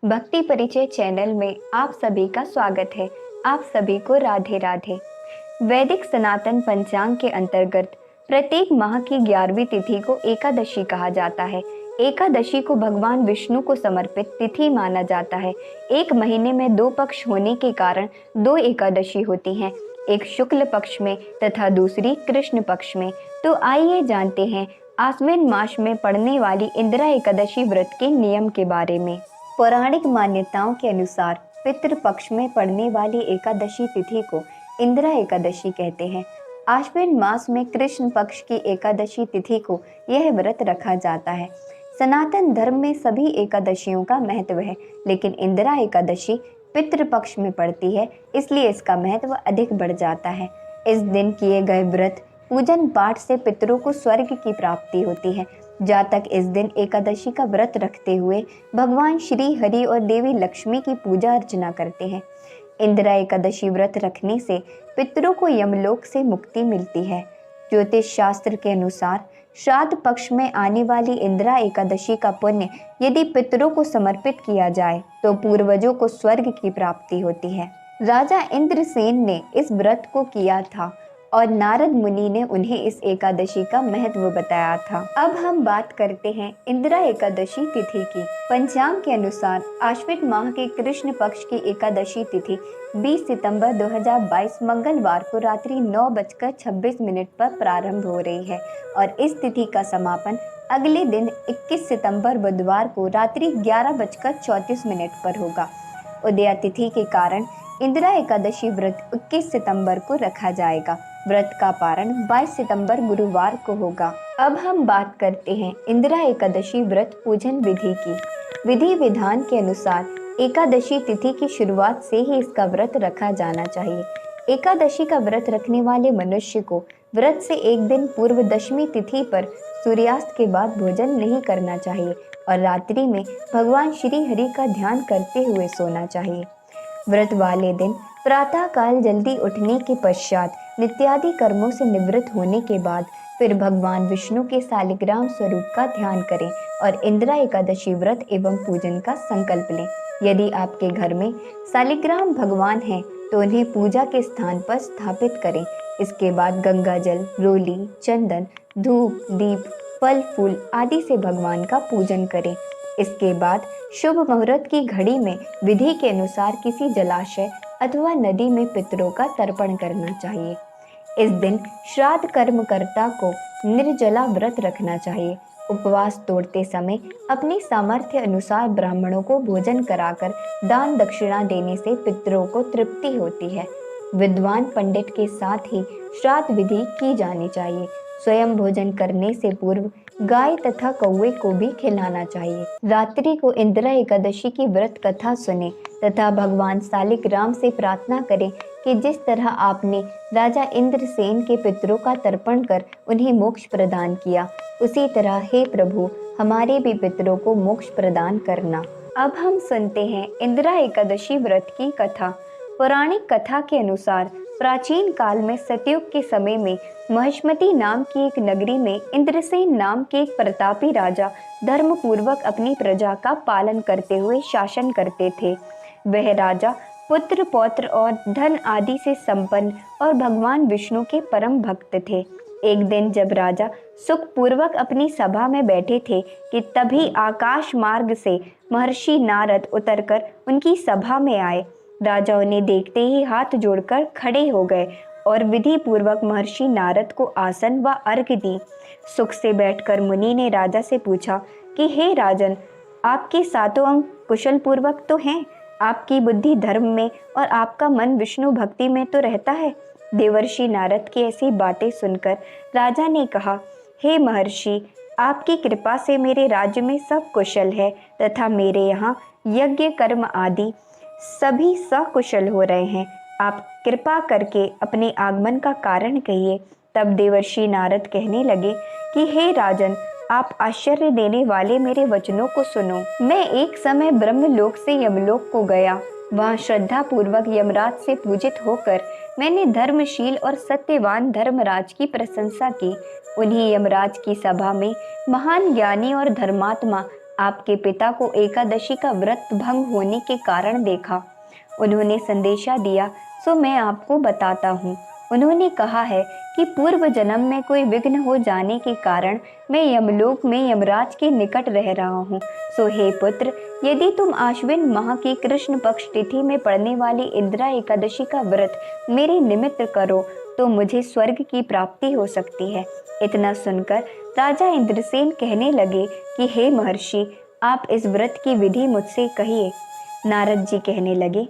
भक्ति परिचय चैनल में आप सभी का स्वागत है। आप सभी को राधे राधे। वैदिक सनातन पंचांग के अंतर्गत प्रत्येक माह की 11वीं तिथि को एकादशी कहा जाता है। एकादशी को भगवान विष्णु को समर्पित तिथि माना जाता है। एक महीने में 2 पक्ष होने के कारण 2 एकादशी होती हैं, एक शुक्ल पक्ष में तथा दूसरी कृष्ण पक्ष में। तो आइए जानते हैं आश्विन मास में पड़ने वाली इंदिरा एकादशी व्रत के नियम के बारे में। पौराणिक मान्यताओं के अनुसार पितृ पक्ष में पड़ने वाली एकादशी तिथि को इंदिरा एकादशी कहते हैं। आश्विन मास में कृष्ण पक्ष की एकादशी तिथि को यह व्रत रखा जाता है। सनातन धर्म में सभी एकादशियों का महत्व है, लेकिन इंदिरा एकादशी पितृ पक्ष में पड़ती है, इसलिए इसका महत्व अधिक बढ़ जाता है। इस दिन किए गए व्रत पूजन पाठ से पितरों को स्वर्ग की प्राप्ति होती है। जातक इस दिन एकादशी का व्रत रखते हुए भगवान श्री हरि और देवी लक्ष्मी की पूजा अर्चना करते हैं। इंदिरा एकादशी व्रत रखने से पितरों को यमलोक से मुक्ति मिलती है। ज्योतिष शास्त्र के अनुसार श्राद्ध पक्ष में आने वाली इंदिरा एकादशी का पुण्य यदि पितरों को समर्पित किया जाए तो पूर्वजों को स्वर्ग की प्राप्ति होती है। राजा इंद्रसेन ने इस व्रत को किया था और नारद मुनि ने उन्हें इस एकादशी का महत्व बताया था। अब हम बात करते हैं इंदिरा एकादशी तिथि की। पंचांग के अनुसार आश्विन माह के कृष्ण पक्ष की एकादशी तिथि 20 सितंबर 2022 मंगलवार को रात्रि 9:26 पर प्रारंभ हो रही है और इस तिथि का समापन अगले दिन 21 सितंबर बुधवार को रात्रि 11:34 पर होगा। उदया तिथि के कारण इंदिरा एकादशी व्रत 21 सितंबर को रखा जाएगा। व्रत का पारण 22 सितंबर गुरुवार को होगा। अब हम बात करते हैं इंदिरा एकादशी व्रत पूजन विधि की। विधि विधान के अनुसार एकादशी तिथि की शुरुआत से ही इसका व्रत रखा जाना चाहिए। एकादशी का व्रत रखने वाले मनुष्य को व्रत से एक दिन पूर्व दशमी तिथि पर सूर्यास्त के बाद भोजन नहीं करना चाहिए और रात्रि में भगवान श्री हरि का ध्यान करते हुए सोना चाहिए। व्रत वाले दिन प्रातः काल जल्दी उठने के पश्चात नित्यादि कर्मों से निवृत्त होने के बाद फिर भगवान विष्णु के शालिग्राम स्वरूप का ध्यान करें और इंदिरा एकादशी व्रत एवं पूजन का संकल्प लें। यदि आपके घर में शालिग्राम भगवान हैं तो उन्हें पूजा के स्थान पर स्थापित करें। इसके बाद गंगा जल, रोली, चंदन, धूप, दीप, फल फूल आदि से भगवान का पूजन करें। इसके बाद शुभ मुहूर्त की घड़ी में विधि के अनुसार किसी जलाशय अथवा नदी में पितरों का तर्पण करना चाहिए। इस दिन श्राद्ध कर्मकर्ता को निर्जला व्रत रखना चाहिए। उपवास तोड़ते समय अपनी सामर्थ्य अनुसार ब्राह्मणों को भोजन कराकर दान दक्षिणा देने से पितरों को तृप्ति होती है। विद्वान पंडित के साथ ही श्राद्ध विधि की जानी चाहिए। स्वयं भोजन करने से पूर्व गाय तथा कौवे को भी खिलाना चाहिए। रात्रि को इंदिरा एकादशी की व्रत कथा सुने तथा भगवान शालिग्राम से प्रार्थना करें कि जिस तरह आपने राजा इंद्रसेन के पितरों का तर्पण कर उन्हें मोक्ष प्रदान किया, उसी तरह हे प्रभु हमारे भी पितरों को मोक्ष प्रदान करना। अब हम सुनते हैं इंदिरा एकादशी व्रत की कथा। पौराणिक कथा के अनुसार प्राचीन काल में सतयुग के समय में महिष्मती नाम की एक नगरी में इंद्रसेन नाम के एक प्रतापी राजा धर्म पूर्वक अपनी प्रजा का पालन करते हुए शासन करते थे। वह राजा पुत्र पौत्र और धन आदि से संपन्न और भगवान विष्णु के परम भक्त थे। एक दिन जब राजा सुख पूर्वक अपनी सभा में बैठे थे कि तभी आकाश मार्ग से महर्षि नारद उतरकर उनकी सभा में आए। राजा उन्हें देखते ही हाथ जोड़कर खड़े हो गए और विधि पूर्वक महर्षि नारद को आसन व अर्घ्य दी। सुख से बैठकर मुनि ने राजा से पूछा कि हे राजन, आपके सातों अंग कुशल पूर्वक तो हैं, आपकी बुद्धि धर्म में और आपका मन विष्णु भक्ति में तो रहता है। देवर्षि नारद की ऐसी बातें सुनकर राजा ने कहा, हे महर्षि, आपकी कृपा से मेरे राज्य में सब कुशल है तथा मेरे यहाँ यज्ञ कर्म आदि सभी सकुशल हो रहे हैं। आप कृपा करके अपने आगमन का कारण कहिए। तब देवर्षि नारद कहने लगे कि हे राजन, आप आश्चर्य देने वाले मेरे वचनों को सुनो। मैं एक समय ब्रह्मलोक से यमलोक को गया। वहाँ श्रद्धा पूर्वक यमराज से पूजित होकर मैंने धर्मशील और सत्यवान धर्मराज की प्रशंसा की। उन्हीं यमराज की सभा में महान ज्ञानी और धर्मात्मा आपके पिता को एकादशी का व्रत भंग होने के कारण देखा। उन्होंने संदेशा दिया, सो मैं आपको बताता हूँ। उन्होंने कहा है कि पूर्व जन्म में कोई विघ्न हो जाने के कारण मैं यमलोक में यमराज के निकट रह रहा हूँ। सो हे पुत्र, यदि तुम आश्विन माह की कृष्ण पक्ष तिथि में पड़ने वाली इंदिरा एकादशी का व्रत मेरे निमित्त करो तो मुझे स्वर्ग की प्राप्ति हो सकती है। इतना सुनकर राजा इंद्रसेन कहने लगे कि हे महर्षि, आप इस व्रत की विधि मुझसे कहिए। नारद जी कहने लगे,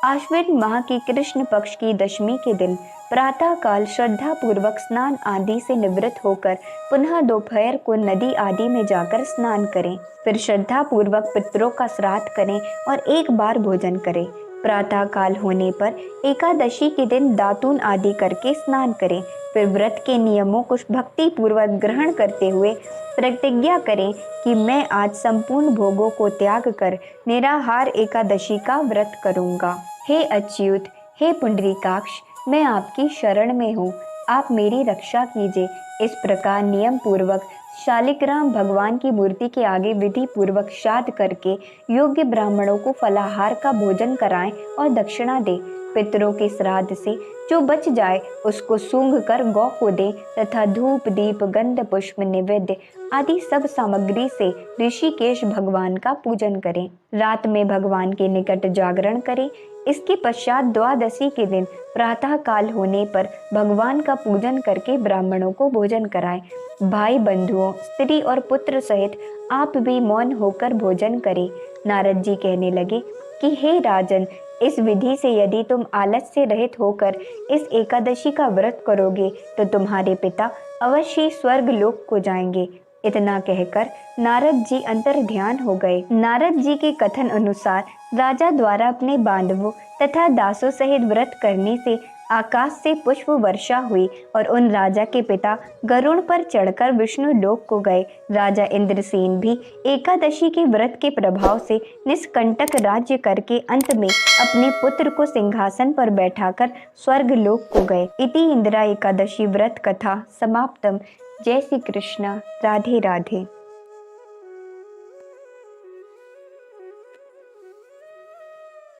आश्विन माह की कृष्ण पक्ष की दशमी के दिन प्रातः काल श्रद्धा पूर्वक स्नान आदि से निवृत्त होकर पुनः दोपहर को नदी आदि में जाकर स्नान करें। फिर श्रद्धा पूर्वक पितरों का श्राद्ध करें और एक बार भोजन करें। प्रातः काल होने पर एकादशी के दिन दातून आदि करके स्नान करें। फिर व्रत के नियमों को भक्ति पूर्वक ग्रहण करते हुए प्रतिज्ञा करें कि मैं आज संपूर्ण भोगों को त्याग कर निराहार एकादशी का व्रत करूंगा। हे अच्युत, हे पुंडरीकाक्ष, मैं आपकी शरण में हूँ, आप मेरी रक्षा कीजिए। इस प्रकार नियम पूर्वक शालिग्राम भगवान की मूर्ति के आगे विधि पूर्वक श्राद्ध करके योग्य ब्राह्मणों को फलाहार का भोजन कराएं और दक्षिणा दें। पितरों के श्राद्ध से जो बच जाए उसको सूंघ कर गौ को दें तथा धूप दीप गंध पुष्प निवेद्य आदि सब सामग्री से ऋषिकेश भगवान का पूजन करें। रात में भगवान के निकट जागरण करें। इसके पश्चात द्वादशी के दिन प्रातः काल होने पर भगवान का पूजन करके ब्राह्मणों को भोजन कराएं। भाई बंधुओं, स्त्री और पुत्र सहित आप भी मौन होकर भोजन करें। नारद जी कहने लगे कि हे राजन, इस विधि से यदि तुम आलस से रहित होकर इस एकादशी का व्रत करोगे तो तुम्हारे पिता अवश्य स्वर्ग लोक को जाएंगे। इतना कहकर नारद जी अंतर ध्यान हो गए। नारद जी के कथन अनुसार राजा द्वारा अपने बांधवों तथा दासों सहित व्रत करने से आकाश से पुष्प वर्षा हुई और उन राजा के पिता गरुड़ पर चढ़कर विष्णु लोक को गए। राजा इंद्रसेन भी एकादशी के व्रत के प्रभाव से निष्कंटक राज्य करके अंत में अपने पुत्र को सिंहासन पर बैठाकर स्वर्ग लोक को गए। इति इंदिरा एकादशी व्रत कथा समाप्तम। जय श्री कृष्ण। राधे राधे।